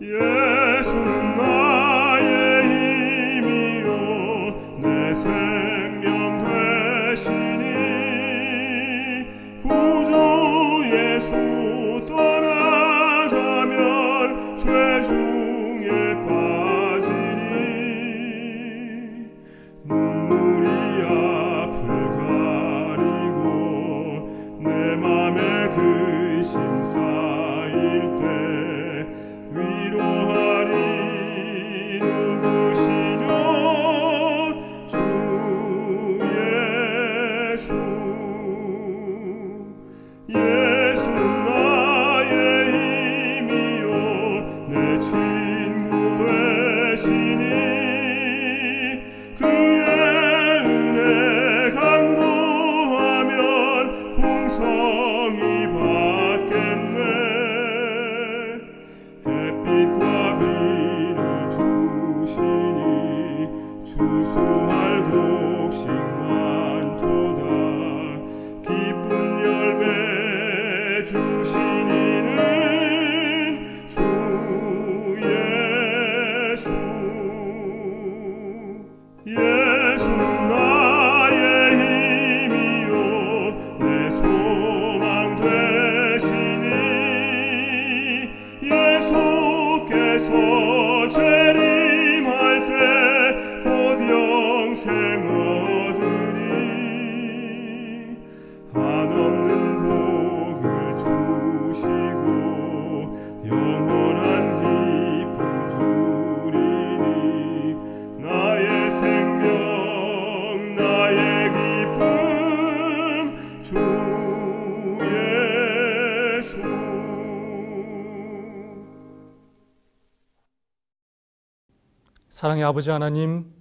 예수는 나의 힘이요 내 생명 되시니 구주 예수 떠나가면 죄중에 빠지니 눈물이 앞을 가리고 내 맘에 근심 쌓일 때 위로하리 누구시뇨 주 예수. 예수는 나의 힘이요 내 친구 되시니 그의 은혜 간구하면 풍성히 받겠네. 햇빛과 비를 주시니 추수할 곡식 많도다. 기쁜 열매 주시니는 주 예수. 예수는 나의 힘이요 내 소망 되시니 예수께서 재림할 때 곧 영생 얻으리. 한없는 복을 주시고 영원한 기쁨 주리니 나의 생명 나의 기쁨 주 예수. 사랑의 아버지 하나님,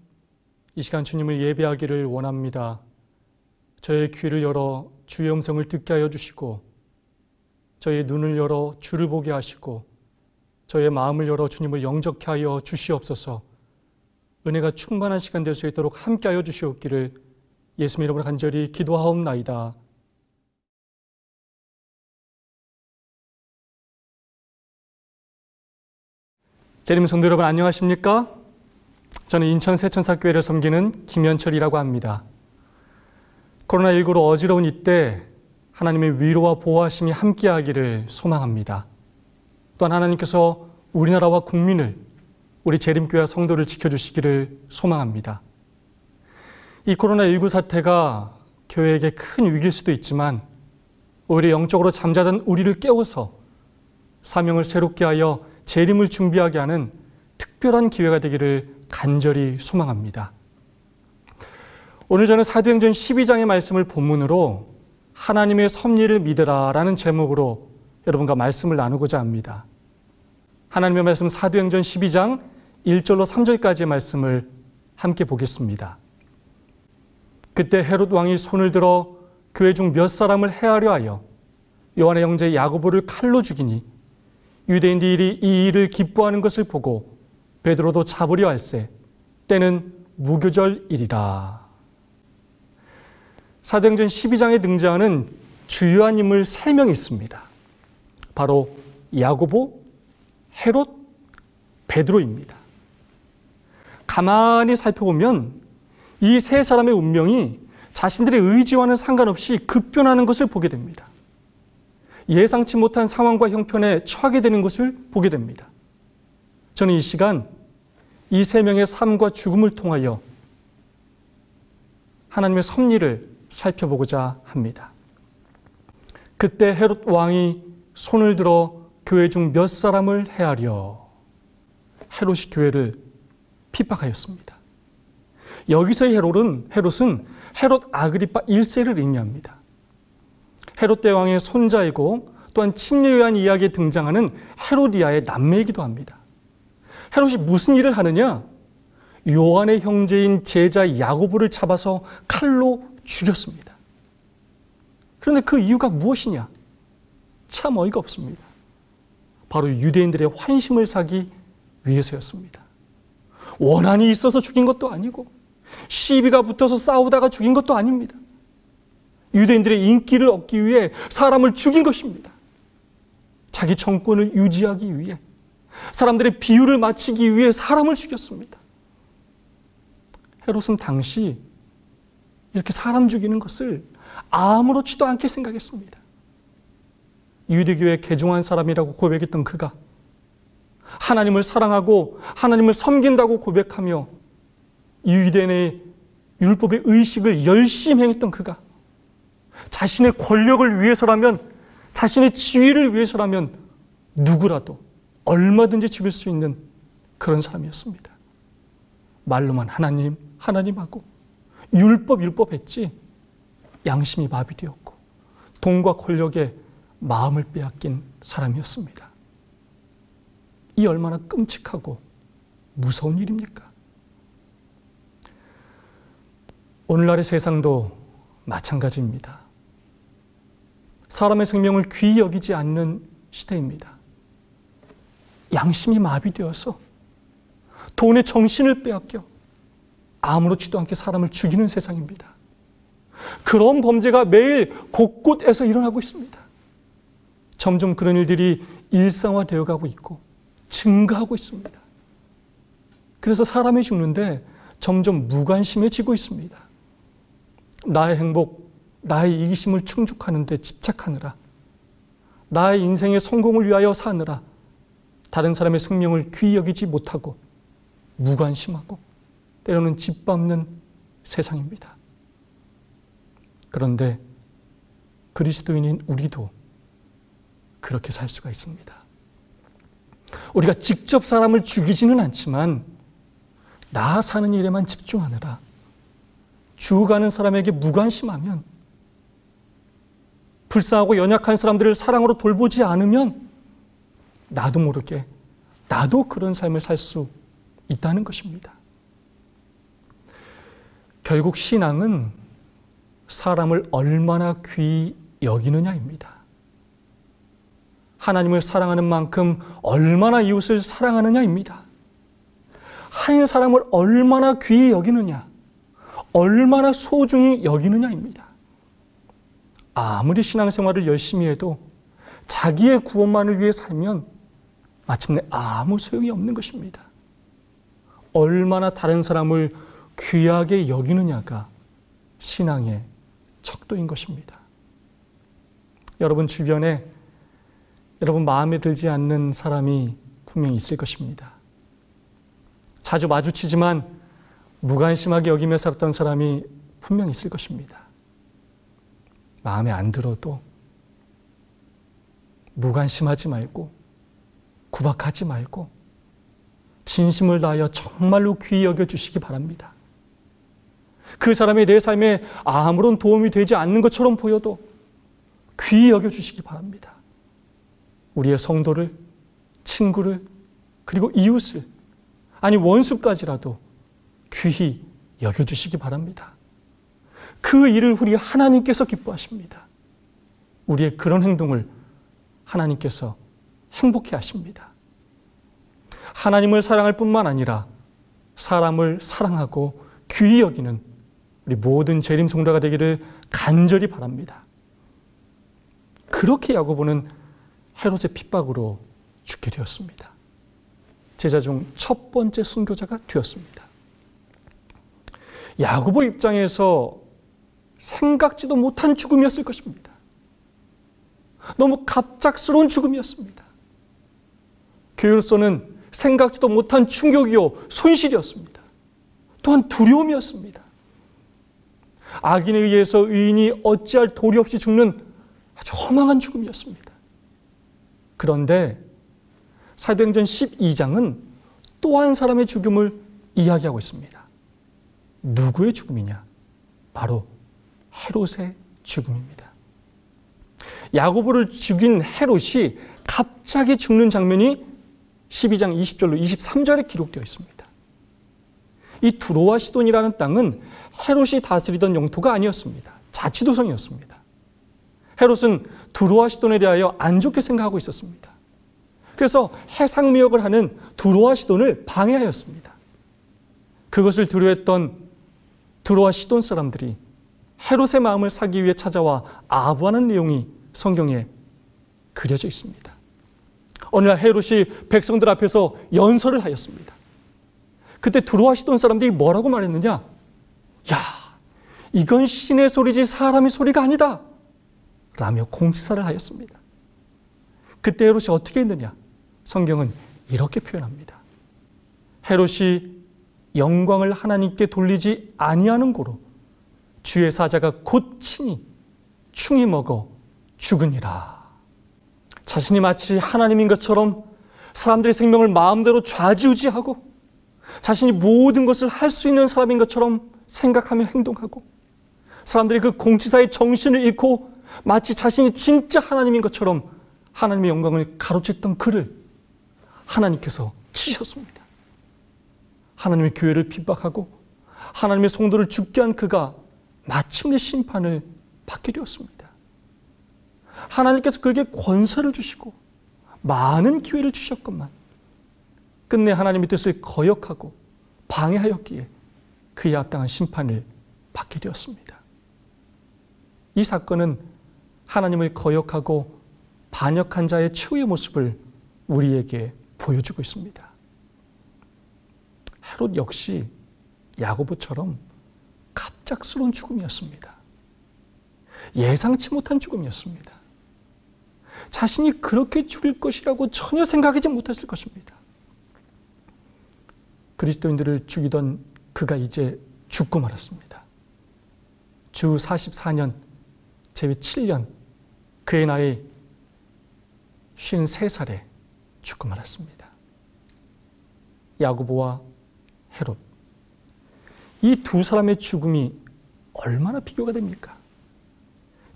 이 시간 주님을 예배하기를 원합니다. 저의 귀를 열어 주의 음성을 듣게 하여 주시고 저의 눈을 열어 주를 보게 하시고 저의 마음을 열어 주님을 영접케 하여 주시옵소서. 은혜가 충만한 시간 될 수 있도록 함께 하여 주시옵기를 예수님 이름으로 간절히 기도하옵나이다. 재림 성도 여러분 안녕하십니까? 저는 인천 세천사교회를 섬기는 김현철이라고 합니다. 코로나19로 어지러운 이때 하나님의 위로와 보호하심이 함께하기를 소망합니다. 또한 하나님께서 우리나라와 국민을, 우리 재림교회 성도를 지켜주시기를 소망합니다. 이 코로나19 사태가 교회에게 큰 위기일 수도 있지만 오히려 영적으로 잠자던 우리를 깨워서 사명을 새롭게 하여 재림을 준비하게 하는 특별한 기회가 되기를 간절히 소망합니다. 오늘 저는 사도행전 12장의 말씀을 본문으로 하나님의 섭리를 믿으라 라는 제목으로 여러분과 말씀을 나누고자 합니다. 하나님의 말씀 사도행전 12장 1절로 3절까지의 말씀을 함께 보겠습니다. 그때 헤롯 왕이 손을 들어 교회 중 몇 사람을 해하려 하여 요한의 형제 야고보를 칼로 죽이니 유대인들이 이 일을 기뻐하는 것을 보고 베드로도 잡으려 할세 때는 무교절일이라. 사도행전 12장에 등장하는 주요한 인물 3명이 있습니다. 바로 야고보, 헤롯, 베드로입니다. 가만히 살펴보면 이 세 사람의 운명이 자신들의 의지와는 상관없이 급변하는 것을 보게 됩니다. 예상치 못한 상황과 형편에 처하게 되는 것을 보게 됩니다. 저는 이 시간 이 세 명의 삶과 죽음을 통하여 하나님의 섭리를 살펴보고자 합니다. 그때 헤롯 왕이 손을 들어 교회 중 몇 사람을 해하려. 헤롯이 교회를 핍박하였습니다. 여기서의 헤롯은 헤롯 아그리파 1세를 의미합니다. 헤롯 대왕의 손자이고 또한 침례에 의한 이야기에 등장하는 헤로디아의 남매이기도 합니다. 헤롯이 무슨 일을 하느냐? 요한의 형제인 제자 야고보를 잡아서 칼로 죽였습니다. 그런데 그 이유가 무엇이냐? 참 어이가 없습니다. 바로 유대인들의 환심을 사기 위해서였습니다. 원한이 있어서 죽인 것도 아니고 시비가 붙어서 싸우다가 죽인 것도 아닙니다. 유대인들의 인기를 얻기 위해 사람을 죽인 것입니다. 자기 정권을 유지하기 위해, 사람들의 비유를 맞추기 위해 사람을 죽였습니다. 헤롯은 당시 이렇게 사람 죽이는 것을 아무렇지도 않게 생각했습니다. 유대교의 개종한 사람이라고 고백했던 그가 하나님을 사랑하고 하나님을 섬긴다고 고백하며 유대인의 율법의 의식을 열심히 행했던 그가 자신의 권력을 위해서라면, 자신의 지위를 위해서라면 누구라도 얼마든지 죽일 수 있는 그런 사람이었습니다. 말로만 하나님, 하나님하고 율법 했지 양심이 마비되었고 돈과 권력에 마음을 빼앗긴 사람이었습니다. 이 얼마나 끔찍하고 무서운 일입니까? 오늘날의 세상도 마찬가지입니다. 사람의 생명을 귀히 여기지 않는 시대입니다. 양심이 마비되어서 돈에 정신을 빼앗겨 아무렇지도 않게 사람을 죽이는 세상입니다. 그런 범죄가 매일 곳곳에서 일어나고 있습니다. 점점 그런 일들이 일상화되어 가고 있고 증가하고 있습니다. 그래서 사람이 죽는데 점점 무관심해지고 있습니다. 나의 행복, 나의 이기심을 충족하는 데 집착하느라, 나의 인생의 성공을 위하여 사느라 다른 사람의 생명을 귀히 여기지 못하고 무관심하고 때로는 짓밟는 세상입니다. 그런데 그리스도인인 우리도 그렇게 살 수가 있습니다. 우리가 직접 사람을 죽이지는 않지만 나 사는 일에만 집중하느라 죽어가는 사람에게 무관심하면, 불쌍하고 연약한 사람들을 사랑으로 돌보지 않으면 나도 모르게 나도 그런 삶을 살 수 있다는 것입니다. 결국 신앙은 사람을 얼마나 귀히 여기느냐입니다. 하나님을 사랑하는 만큼 얼마나 이웃을 사랑하느냐입니다. 한 사람을 얼마나 귀히 여기느냐, 얼마나 소중히 여기느냐입니다. 아무리 신앙생활을 열심히 해도 자기의 구원만을 위해 살면 마침내 아무 소용이 없는 것입니다. 얼마나 다른 사람을 귀하게 여기느냐가 신앙의 척도인 것입니다. 여러분 주변에 여러분 마음에 들지 않는 사람이 분명히 있을 것입니다. 자주 마주치지만 무관심하게 여기며 살았던 사람이 분명히 있을 것입니다. 마음에 안 들어도 무관심하지 말고 구박하지 말고 진심을 다하여 정말로 귀히 여겨주시기 바랍니다. 그 사람이 내 삶에 아무런 도움이 되지 않는 것처럼 보여도 귀히 여겨주시기 바랍니다. 우리의 성도를, 친구를, 그리고 이웃을, 아니 원수까지라도 귀히 여겨주시기 바랍니다. 그 일을 우리 하나님께서 기뻐하십니다. 우리의 그런 행동을 하나님께서 행복해 하십니다. 하나님을 사랑할 뿐만 아니라 사람을 사랑하고 귀히 여기는 우리 모든 재림 성도가 되기를 간절히 바랍니다. 그렇게 야고보는 헤롯의 핍박으로 죽게 되었습니다. 제자 중 첫 번째 순교자가 되었습니다. 야고보 입장에서 생각지도 못한 죽음이었을 것입니다. 너무 갑작스러운 죽음이었습니다. 교회로서는 생각지도 못한 충격이요 손실이었습니다. 또한 두려움이었습니다. 악인에 의해서 의인이 어찌할 도리 없이 죽는 아주 허망한 죽음이었습니다. 그런데 사도행전 12장은 또 한 사람의 죽음을 이야기하고 있습니다. 누구의 죽음이냐? 바로 헤롯의 죽음입니다. 야고보를 죽인 헤롯이 갑자기 죽는 장면이 12장 20절로 23절에 기록되어 있습니다. 이 두로와 시돈이라는 땅은 헤롯이 다스리던 영토가 아니었습니다. 자치도성이었습니다. 헤롯은 두로와 시돈에 대하여 안 좋게 생각하고 있었습니다. 그래서 해상무역을 하는 두로와 시돈을 방해하였습니다. 그것을 두려워했던 두로와 시돈 사람들이 헤롯의 마음을 사기 위해 찾아와 아부하는 내용이 성경에 그려져 있습니다. 어느 날 헤롯이 백성들 앞에서 연설을 하였습니다. 그때 두루하시던 사람들이 뭐라고 말했느냐? 야, 이건 신의 소리지 사람의 소리가 아니다 라며 공치사를 하였습니다. 그때 헤롯이 어떻게 했느냐? 성경은 이렇게 표현합니다. 헤롯이 영광을 하나님께 돌리지 아니하는 고로 주의 사자가 곧 친히 충이 먹어 죽으니라. 자신이 마치 하나님인 것처럼 사람들의 생명을 마음대로 좌지우지하고 자신이 모든 것을 할 수 있는 사람인 것처럼 생각하며 행동하고 사람들이 그 공치사의 정신을 잃고 마치 자신이 진짜 하나님인 것처럼 하나님의 영광을 가로챘던 그를 하나님께서 치셨습니다. 하나님의 교회를 핍박하고 하나님의 성도를 죽게 한 그가 마침내 심판을 받게 되었습니다. 하나님께서 그에게 권세를 주시고 많은 기회를 주셨건만 끝내 하나님의 뜻을 거역하고 방해하였기에 그에 합당한 심판을 받게 되었습니다. 이 사건은 하나님을 거역하고 반역한 자의 최후의 모습을 우리에게 보여주고 있습니다. 헤롯 역시 야고보처럼 갑작스러운 죽음이었습니다. 예상치 못한 죽음이었습니다. 자신이 그렇게 죽을 것이라고 전혀 생각하지 못했을 것입니다. 그리스도인들을 죽이던 그가 이제 죽고 말았습니다. 주 44년 제위 7년 그의 나이 53살에 죽고 말았습니다. 야고보와 헤롯, 이 두 사람의 죽음이 얼마나 비교가 됩니까?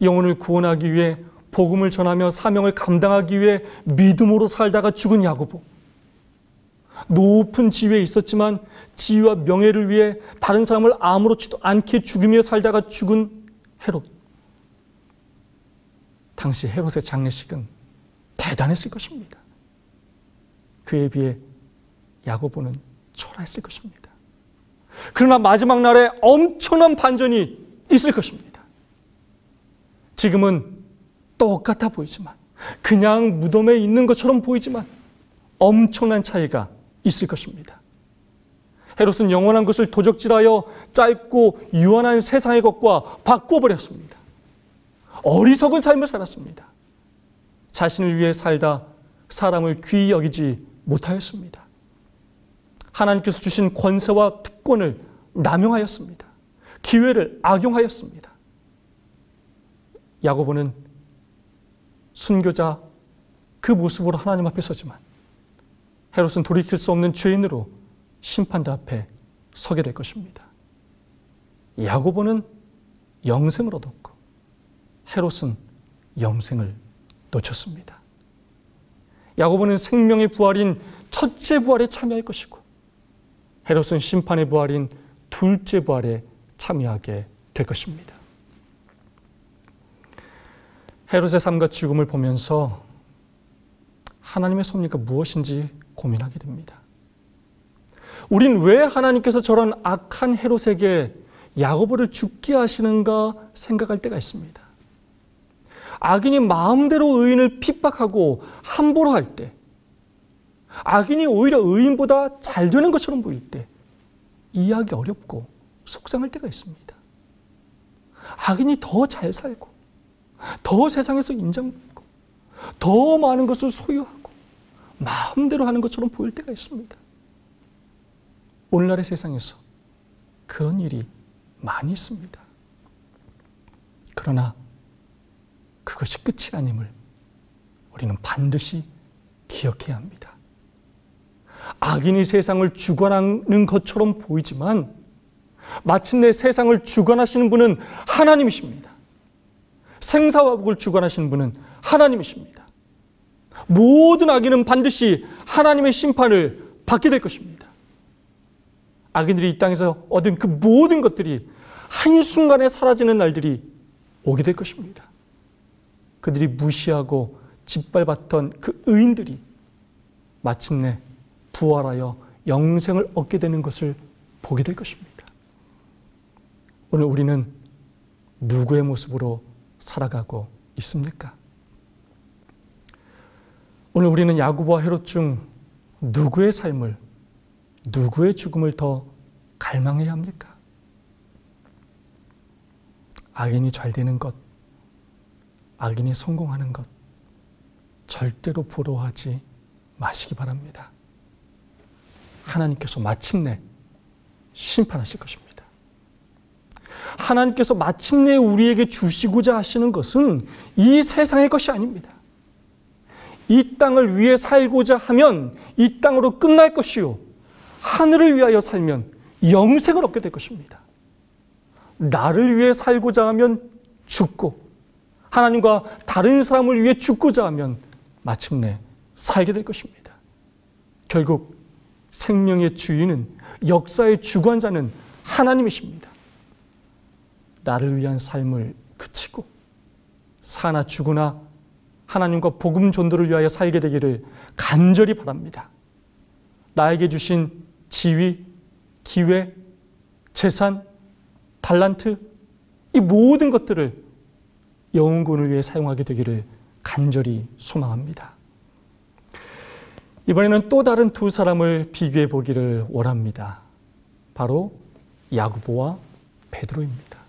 영혼을 구원하기 위해 복음을 전하며 사명을 감당하기 위해 믿음으로 살다가 죽은 야고보, 높은 지위에 있었지만 지위와 명예를 위해 다른 사람을 아무렇지도 않게 죽이며 살다가 죽은 헤롯. 당시 헤롯의 장례식은 대단했을 것입니다. 그에 비해 야고보는 초라했을 것입니다. 그러나 마지막 날에 엄청난 반전이 있을 것입니다. 지금은 똑같아 보이지만, 그냥 무덤에 있는 것처럼 보이지만 엄청난 차이가 있을 것입니다. 헤롯은 영원한 것을 도적질하여 짧고 유한한 세상의 것과 바꿔버렸습니다. 어리석은 삶을 살았습니다. 자신을 위해 살다 사람을 귀히 여기지 못하였습니다. 하나님께서 주신 권세와 특권을 남용하였습니다. 기회를 악용하였습니다. 야고보는 순교자 그 모습으로 하나님 앞에 서지만 헤롯은 돌이킬 수 없는 죄인으로 심판대 앞에 서게 될 것입니다. 야고보는 영생을 얻었고 헤롯은 영생을 놓쳤습니다. 야고보는 생명의 부활인 첫째 부활에 참여할 것이고 헤롯은 심판의 부활인 둘째 부활에 참여하게 될 것입니다. 헤롯의 삶과 죽음을 보면서 하나님의 섭리가 무엇인지 고민하게 됩니다. 우린 왜 하나님께서 저런 악한 헤롯에게 야고보를 죽게 하시는가 생각할 때가 있습니다. 악인이 마음대로 의인을 핍박하고 함부로 할 때, 악인이 오히려 의인보다 잘 되는 것처럼 보일 때 이해하기 어렵고 속상할 때가 있습니다. 악인이 더 잘 살고 더 세상에서 인정받고 더 많은 것을 소유하고 마음대로 하는 것처럼 보일 때가 있습니다. 오늘날의 세상에서 그런 일이 많이 있습니다. 그러나 그것이 끝이 아님을 우리는 반드시 기억해야 합니다. 악인이 세상을 주관하는 것처럼 보이지만 마침내 세상을 주관하시는 분은 하나님이십니다. 생사화복을 주관하시는 분은 하나님이십니다. 모든 악인은 반드시 하나님의 심판을 받게 될 것입니다. 악인들이 이 땅에서 얻은 그 모든 것들이 한순간에 사라지는 날들이 오게 될 것입니다. 그들이 무시하고 짓밟았던 그 의인들이 마침내 부활하여 영생을 얻게 되는 것을 보게 될 것입니다. 오늘 우리는 누구의 모습으로 살아가고 있습니까? 오늘 우리는 야고보와 헤롯 중 누구의 삶을, 누구의 죽음을 더 갈망해야 합니까? 악인이 잘 되는 것, 악인이 성공하는 것 절대로 부러워하지 마시기 바랍니다. 하나님께서 마침내 심판하실 것입니다. 하나님께서 마침내 우리에게 주시고자 하시는 것은 이 세상의 것이 아닙니다. 이 땅을 위해 살고자 하면 이 땅으로 끝날 것이요, 하늘을 위하여 살면 영생을 얻게 될 것입니다. 나를 위해 살고자 하면 죽고, 하나님과 다른 사람을 위해 죽고자 하면 마침내 살게 될 것입니다. 결국 생명의 주인은, 역사의 주관자는 하나님이십니다. 나를 위한 삶을 그치고 사나 죽으나 하나님과 복음 전도를 위하여 살게 되기를 간절히 바랍니다. 나에게 주신 지위, 기회, 재산, 달란트, 이 모든 것들을 영혼군을 위해 사용하게 되기를 간절히 소망합니다. 이번에는 또 다른 두 사람을 비교해 보기를 원합니다. 바로 야고보와 베드로입니다.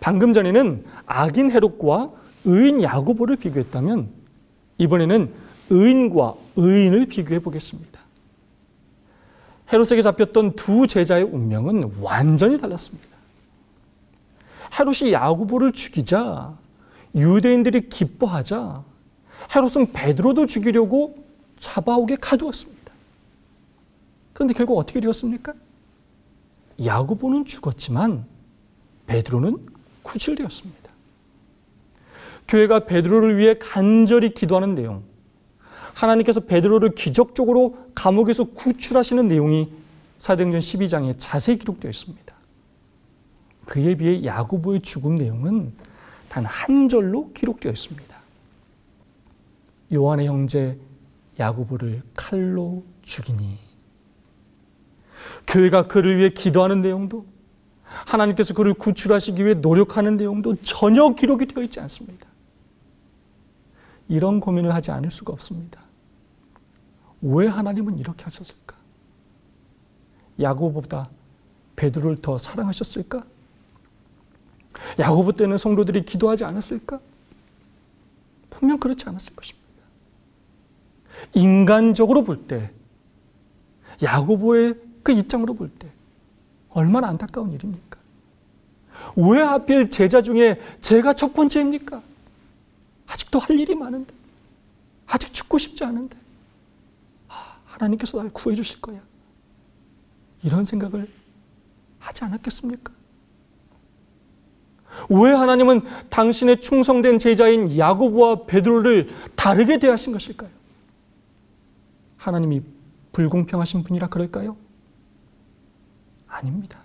방금 전에는 악인 헤롯과 의인 야고보를 비교했다면 이번에는 의인과 의인을 비교해 보겠습니다. 헤롯에게 잡혔던 두 제자의 운명은 완전히 달랐습니다. 헤롯이 야고보를 죽이자 유대인들이 기뻐하자 헤롯은 베드로도 죽이려고 잡아오게 가두었습니다. 그런데 결국 어떻게 되었습니까? 야고보는 죽었지만 베드로는 구출되었습니다. 교회가 베드로를 위해 간절히 기도하는 내용, 하나님께서 베드로를 기적적으로 감옥에서 구출하시는 내용이 사도행전 12장에 자세히 기록되어 있습니다. 그에 비해 야고보의 죽음 내용은 단 한 절로 기록되어 있습니다. 요한의 형제 야고보를 칼로 죽이니. 교회가 그를 위해 기도하는 내용도, 하나님께서 그를 구출하시기 위해 노력하는 내용도 전혀 기록이 되어 있지 않습니다. 이런 고민을 하지 않을 수가 없습니다. 왜 하나님은 이렇게 하셨을까? 야고보보다 베드로를 더 사랑하셨을까? 야고보 때는 성도들이 기도하지 않았을까? 분명 그렇지 않았을 것입니다. 인간적으로 볼 때, 야고보의 그 입장으로 볼 때 얼마나 안타까운 일입니까? 왜 하필 제자 중에 제가 첫 번째입니까? 아직도 할 일이 많은데, 아직 죽고 싶지 않은데, 하나님께서 날 구해 주실 거야, 이런 생각을 하지 않았겠습니까? 왜 하나님은 당신의 충성된 제자인 야고보와 베드로를 다르게 대하신 것일까요? 하나님이 불공평하신 분이라 그럴까요? 아닙니다.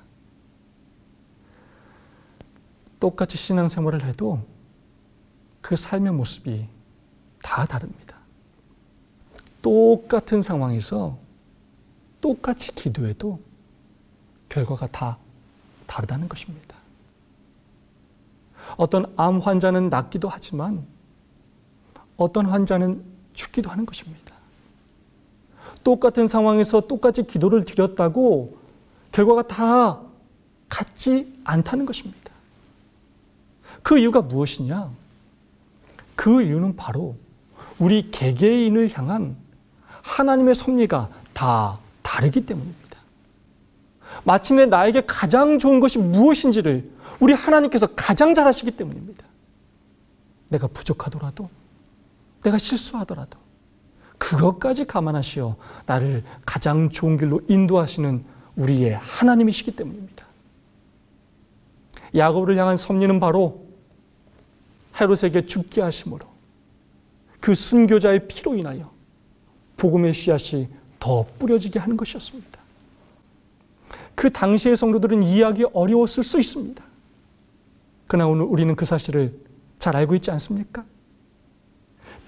똑같이 신앙생활을 해도 그 삶의 모습이 다 다릅니다. 똑같은 상황에서 똑같이 기도해도 결과가 다 다르다는 것입니다. 어떤 암 환자는 낫기도 하지만 어떤 환자는 죽기도 하는 것입니다. 똑같은 상황에서 똑같이 기도를 드렸다고 결과가 다 같지 않다는 것입니다. 그 이유가 무엇이냐? 그 이유는 바로 우리 개개인을 향한 하나님의 섭리가 다 다르기 때문입니다. 마침내 나에게 가장 좋은 것이 무엇인지를 우리 하나님께서 가장 잘 아시기 때문입니다. 내가 부족하더라도, 내가 실수하더라도 그것까지 감안하시어 나를 가장 좋은 길로 인도하시는 우리의 하나님이시기 때문입니다. 야고보를 향한 섭리는 바로 헤롯에게 죽게 하심으로 그 순교자의 피로 인하여 복음의 씨앗이 더 뿌려지게 하는 것이었습니다. 그 당시의 성도들은 이해하기 어려웠을 수 있습니다. 그러나 오늘 우리는 그 사실을 잘 알고 있지 않습니까?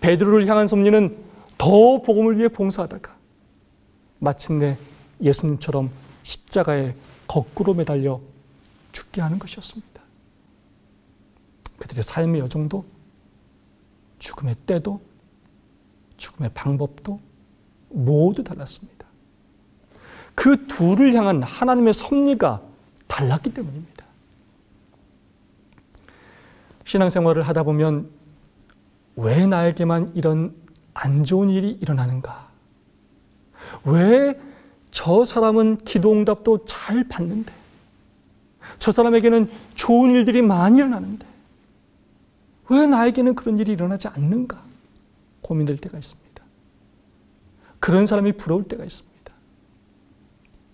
베드로를 향한 섭리는 더 복음을 위해 봉사하다가 마침내 예수님처럼 십자가에 거꾸로 매달려 죽게 하는 것이었습니다. 그들의 삶의 여정도, 죽음의 때도, 죽음의 방법도 모두 달랐습니다. 그 둘을 향한 하나님의 섭리가 달랐기 때문입니다. 신앙생활을 하다 보면 왜 나에게만 이런 안 좋은 일이 일어나는가? 왜 저 사람은 기도응답도 잘 받는데, 저 사람에게는 좋은 일들이 많이 일어나는데 왜 나에게는 그런 일이 일어나지 않는가? 고민될 때가 있습니다. 그런 사람이 부러울 때가 있습니다.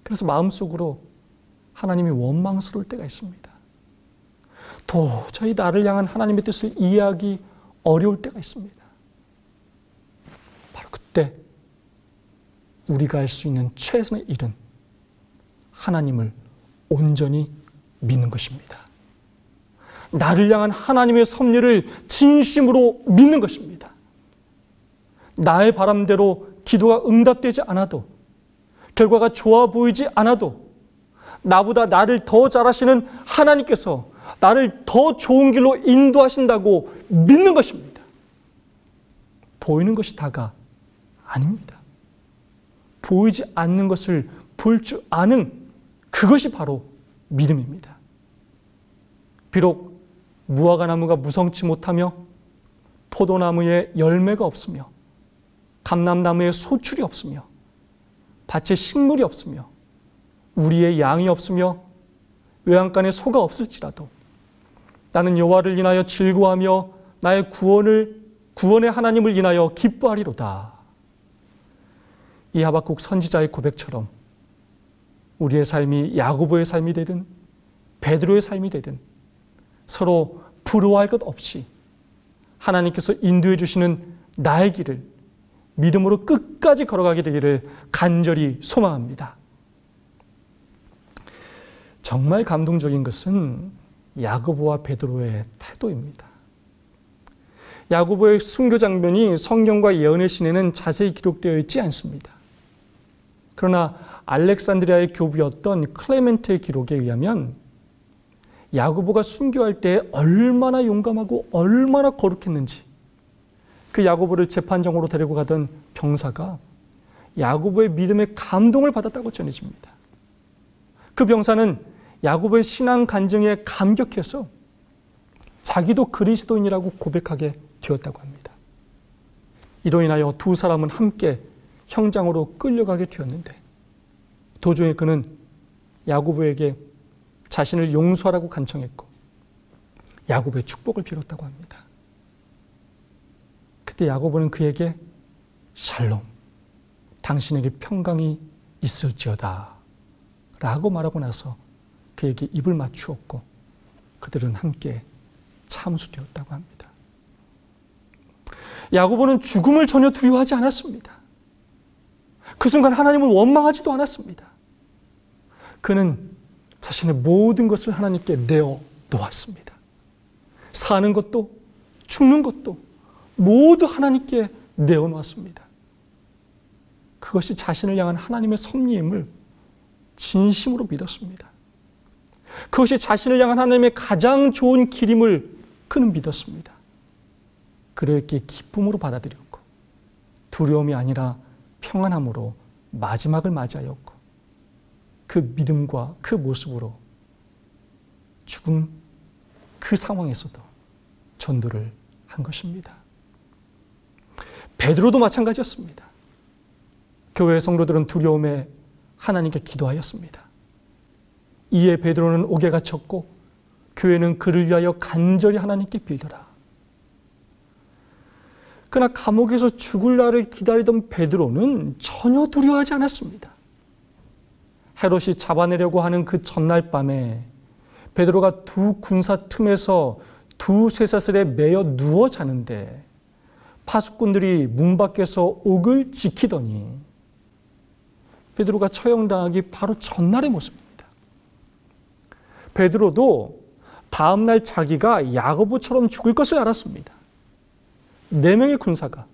그래서 마음속으로 하나님이 원망스러울 때가 있습니다. 도저히 나를 향한 하나님의 뜻을 이해하기 어려울 때가 있습니다. 바로 그때 우리가 할 수 있는 최선의 일은 하나님을 온전히 믿는 것입니다. 나를 향한 하나님의 섭리를 진심으로 믿는 것입니다. 나의 바람대로 기도가 응답되지 않아도, 결과가 좋아 보이지 않아도 나보다 나를 더 잘하시는 하나님께서 나를 더 좋은 길로 인도하신다고 믿는 것입니다. 보이는 것이 다가 아닙니다. 보이지 않는 것을 볼 줄 아는 그것이 바로 믿음입니다. 비록 무화과나무가 무성치 못하며 포도나무에 열매가 없으며 감람나무에 소출이 없으며 밭에 식물이 없으며 우리의 양이 없으며 외양간에 소가 없을지라도 나는 여호와를 인하여 즐거워하며 나의 구원의 하나님을 인하여 기뻐하리로다. 이 하박국 선지자의 고백처럼 우리의 삶이 야고보의 삶이 되든 베드로의 삶이 되든 서로 부러워할 것 없이 하나님께서 인도해 주시는 나의 길을 믿음으로 끝까지 걸어가게 되기를 간절히 소망합니다. 정말 감동적인 것은 야고보와 베드로의 태도입니다. 야고보의 순교 장면이 성경과 예언의 시내는 자세히 기록되어 있지 않습니다. 그러나 알렉산드리아의 교부였던 클레멘트의 기록에 의하면 야고보가 순교할 때 얼마나 용감하고 얼마나 거룩했는지 그 야고보를 재판정으로 데리고 가던 병사가 야고보의 믿음에 감동을 받았다고 전해집니다. 그 병사는 야고보의 신앙 간증에 감격해서 자기도 그리스도인이라고 고백하게 되었다고 합니다. 이로 인하여 두 사람은 함께 형장으로 끌려가게 되었는데 도중에 그는 야고보에게 자신을 용서하라고 간청했고 야고보의 축복을 빌었다고 합니다. 그때 야고보는 그에게 샬롬, 당신에게 평강이 있을지어다 라고 말하고 나서 그에게 입을 맞추었고 그들은 함께 참수되었다고 합니다. 야고보는 죽음을 전혀 두려워하지 않았습니다. 그 순간 하나님을 원망하지도 않았습니다. 그는 자신의 모든 것을 하나님께 내어 놓았습니다. 사는 것도 죽는 것도 모두 하나님께 내어 놓았습니다. 그것이 자신을 향한 하나님의 섭리임을 진심으로 믿었습니다. 그것이 자신을 향한 하나님의 가장 좋은 길임을 그는 믿었습니다. 그렇게 기쁨으로 받아들였고 두려움이 아니라 평안함으로 마지막을 맞이하였고 그 믿음과 그 모습으로 죽음 그 상황에서도 전도를 한 것입니다. 베드로도 마찬가지였습니다. 교회의 성도들은 두려움에 하나님께 기도하였습니다. 이에 베드로는 옥에 갇혔고 교회는 그를 위하여 간절히 하나님께 빌더라. 그러나 감옥에서 죽을 날을 기다리던 베드로는 전혀 두려워하지 않았습니다. 헤롯이 잡아내려고 하는 그 전날 밤에 베드로가 두 군사 틈에서 두 쇠사슬에 매여 누워 자는데 파수꾼들이 문 밖에서 옥을 지키더니 베드로가 처형당하기 바로 전날의 모습입니다. 베드로도 다음날 자기가 야고보처럼 죽을 것을 알았습니다. 4명의 군사가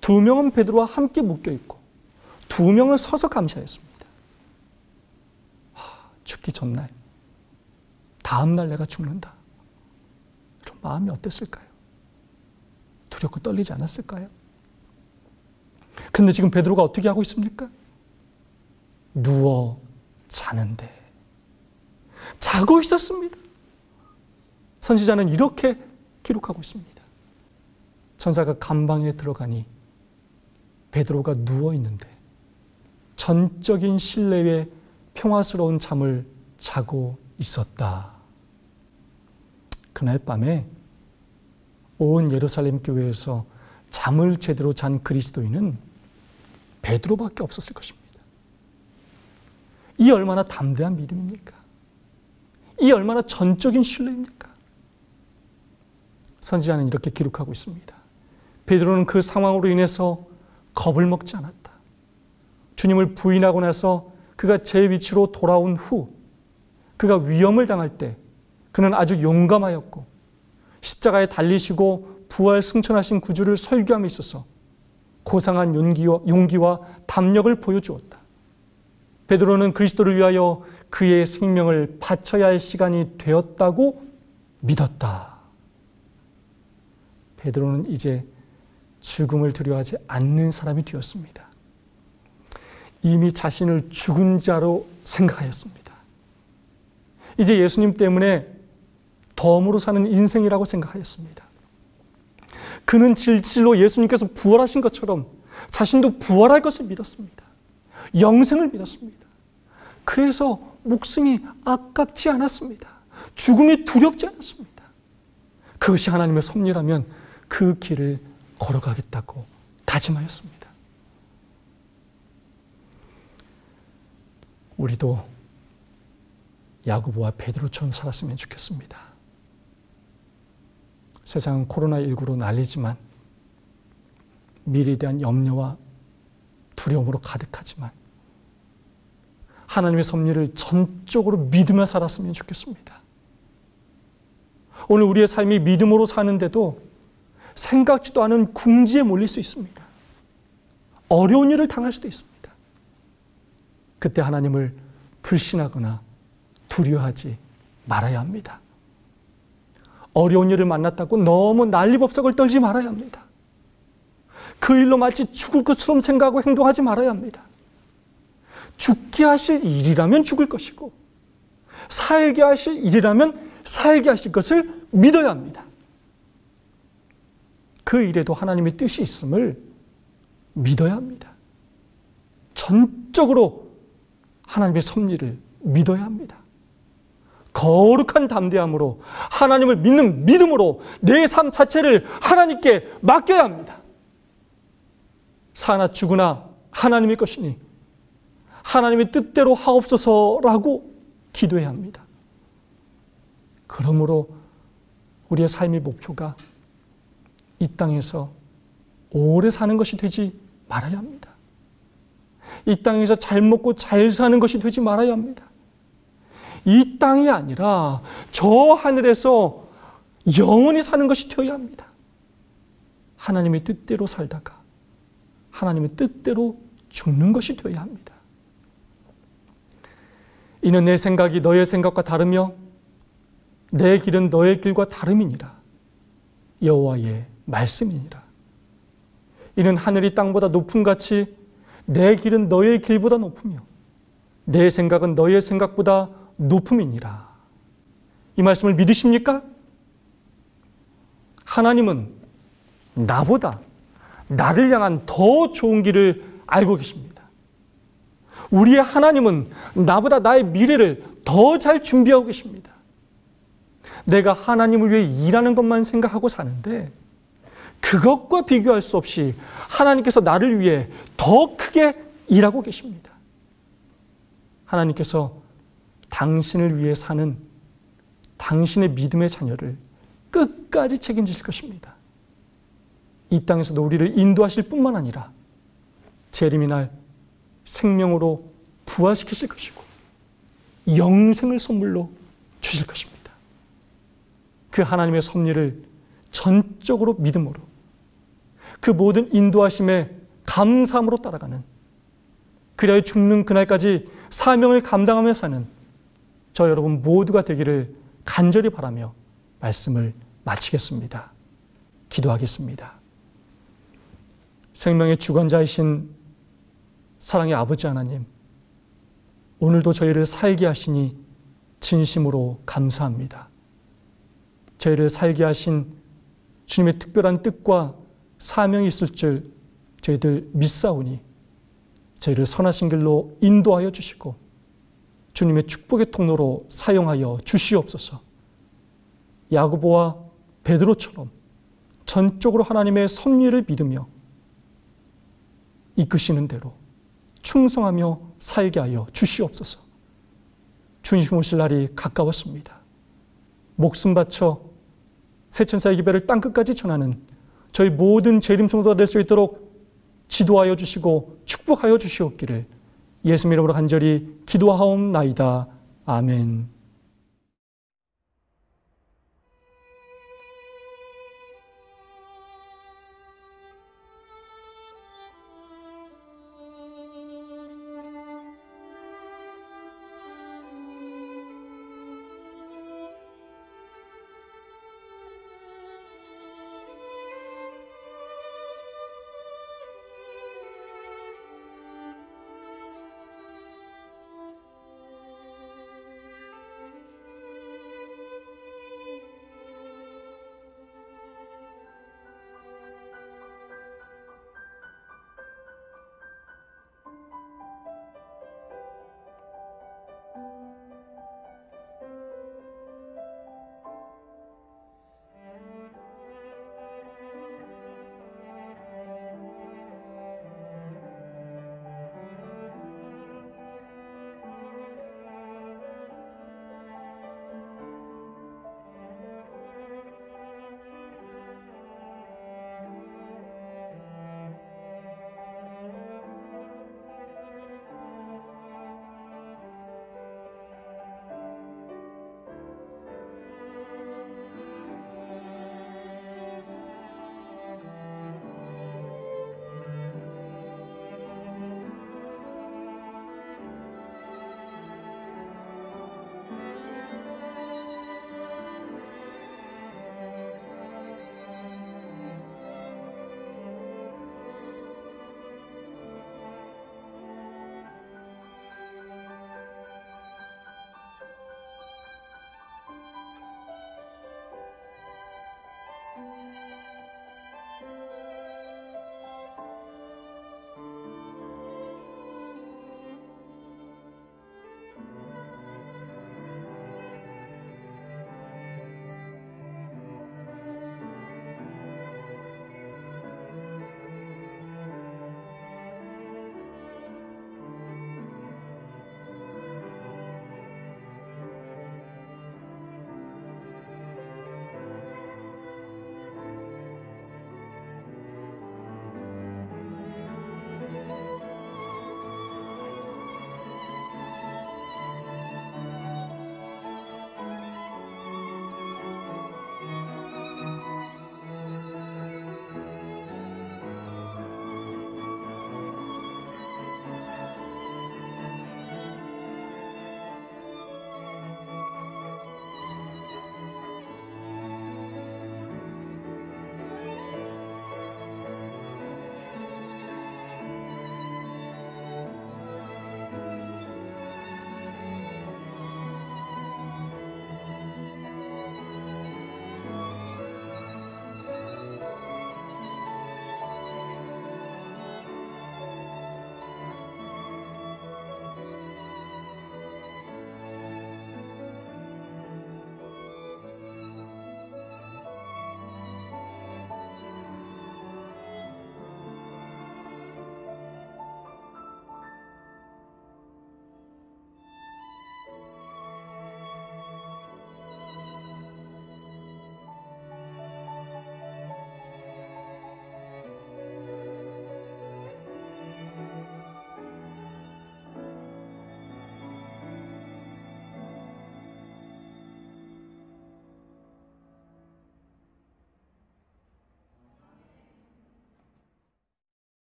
2명은 베드로와 함께 묶여있고 2명은 서서 감시하였습니다. 죽기 전날, 다음날 내가 죽는다. 그런 마음이 어땠을까요? 두렵고 떨리지 않았을까요? 그런데 지금 베드로가 어떻게 하고 있습니까? 누워 자는데. 자고 있었습니다. 선지자는 이렇게 기록하고 있습니다. 천사가 감방에 들어가니 베드로가 누워 있는데 전적인 실내의 평화스러운 잠을 자고 있었다. 그날 밤에 온 예루살렘 교회에서 잠을 제대로 잔 그리스도인은 베드로밖에 없었을 것입니다. 이 얼마나 담대한 믿음입니까? 이 얼마나 전적인 신뢰입니까? 선지자는 이렇게 기록하고 있습니다. 베드로는 그 상황으로 인해서 겁을 먹지 않았다. 주님을 부인하고 나서 그가 제 위치로 돌아온 후 그가 위험을 당할 때 그는 아주 용감하였고 십자가에 달리시고 부활 승천하신 구주를 설교함에 있어서 고상한 용기와 담력을 보여주었다. 베드로는 그리스도를 위하여 그의 생명을 바쳐야 할 시간이 되었다고 믿었다. 베드로는 이제 죽음을 두려워하지 않는 사람이 되었습니다. 이미 자신을 죽은 자로 생각하였습니다. 이제 예수님 때문에 덤으로 사는 인생이라고 생각하였습니다. 그는 진실로 예수님께서 부활하신 것처럼 자신도 부활할 것을 믿었습니다. 영생을 믿었습니다. 그래서 목숨이 아깝지 않았습니다. 죽음이 두렵지 않았습니다. 그것이 하나님의 섭리라면 그 길을 걸어가겠다고 다짐하였습니다. 우리도 야고보와 베드로처럼 살았으면 좋겠습니다. 세상은 코로나19로 난리지만 미래에 대한 염려와 두려움으로 가득하지만 하나님의 섭리를 전적으로 믿으며 살았으면 좋겠습니다. 오늘 우리의 삶이 믿음으로 사는데도 생각지도 않은 궁지에 몰릴 수 있습니다. 어려운 일을 당할 수도 있습니다. 그때 하나님을 불신하거나 두려워하지 말아야 합니다. 어려운 일을 만났다고 너무 난리법석을 떨지 말아야 합니다. 그 일로 마치 죽을 것처럼 생각하고 행동하지 말아야 합니다. 죽게 하실 일이라면 죽을 것이고 살게 하실 일이라면 살게 하실 것을 믿어야 합니다. 그 일에도 하나님의 뜻이 있음을 믿어야 합니다. 전적으로 하나님의 섭리를 믿어야 합니다. 거룩한 담대함으로 하나님을 믿는 믿음으로 내 삶 자체를 하나님께 맡겨야 합니다. 사나 죽으나 하나님의 것이니 하나님의 뜻대로 하옵소서라고 기도해야 합니다. 그러므로 우리의 삶의 목표가 이 땅에서 오래 사는 것이 되지 말아야 합니다. 이 땅에서 잘 먹고 잘 사는 것이 되지 말아야 합니다. 이 땅이 아니라 저 하늘에서 영원히 사는 것이 되어야 합니다. 하나님의 뜻대로 살다가 하나님의 뜻대로 죽는 것이 되어야 합니다. 이는 내 생각이 너의 생각과 다르며 내 길은 너의 길과 다름이니라. 여호와의 말씀이니라. 이는 하늘이 땅보다 높음같이 내 길은 너의 길보다 높으며 내 생각은 너의 생각보다 높음이니라. 이 말씀을 믿으십니까? 하나님은 나보다 나를 향한 더 좋은 길을 알고 계십니다. 우리의 하나님은 나보다 나의 미래를 더 잘 준비하고 계십니다. 내가 하나님을 위해 일하는 것만 생각하고 사는데 그것과 비교할 수 없이 하나님께서 나를 위해 더 크게 일하고 계십니다. 하나님께서 당신을 위해 사는 당신의 믿음의 자녀를 끝까지 책임지실 것입니다. 이 땅에서도 우리를 인도하실 뿐만 아니라 재림의 날 생명으로 부활시키실 것이고 영생을 선물로 주실 것입니다. 그 하나님의 섭리를 전적으로 믿음으로 그 모든 인도하심에 감사함으로 따라가는, 그리하여 죽는 그날까지 사명을 감당하며 사는 저 여러분 모두가 되기를 간절히 바라며 말씀을 마치겠습니다. 기도하겠습니다. 생명의 주관자이신 사랑의 아버지 하나님, 오늘도 저희를 살게 하시니 진심으로 감사합니다. 저희를 살게 하신 주님의 특별한 뜻과 사명이 있을 줄 저희들 믿사오니 저희를 선하신 길로 인도하여 주시고 주님의 축복의 통로로 사용하여 주시옵소서. 야고보와 베드로처럼 전적으로 하나님의 섭리를 믿으며 이끄시는 대로 충성하며 살게 하여 주시옵소서. 주님 오실 날이 가까웠습니다. 목숨 바쳐 새천사의 기별을 땅끝까지 전하는 저희 모든 재림 성도가 될 수 있도록 지도하여 주시고 축복하여 주시옵기를 예수님 이름으로 간절히 기도하옵나이다. 아멘.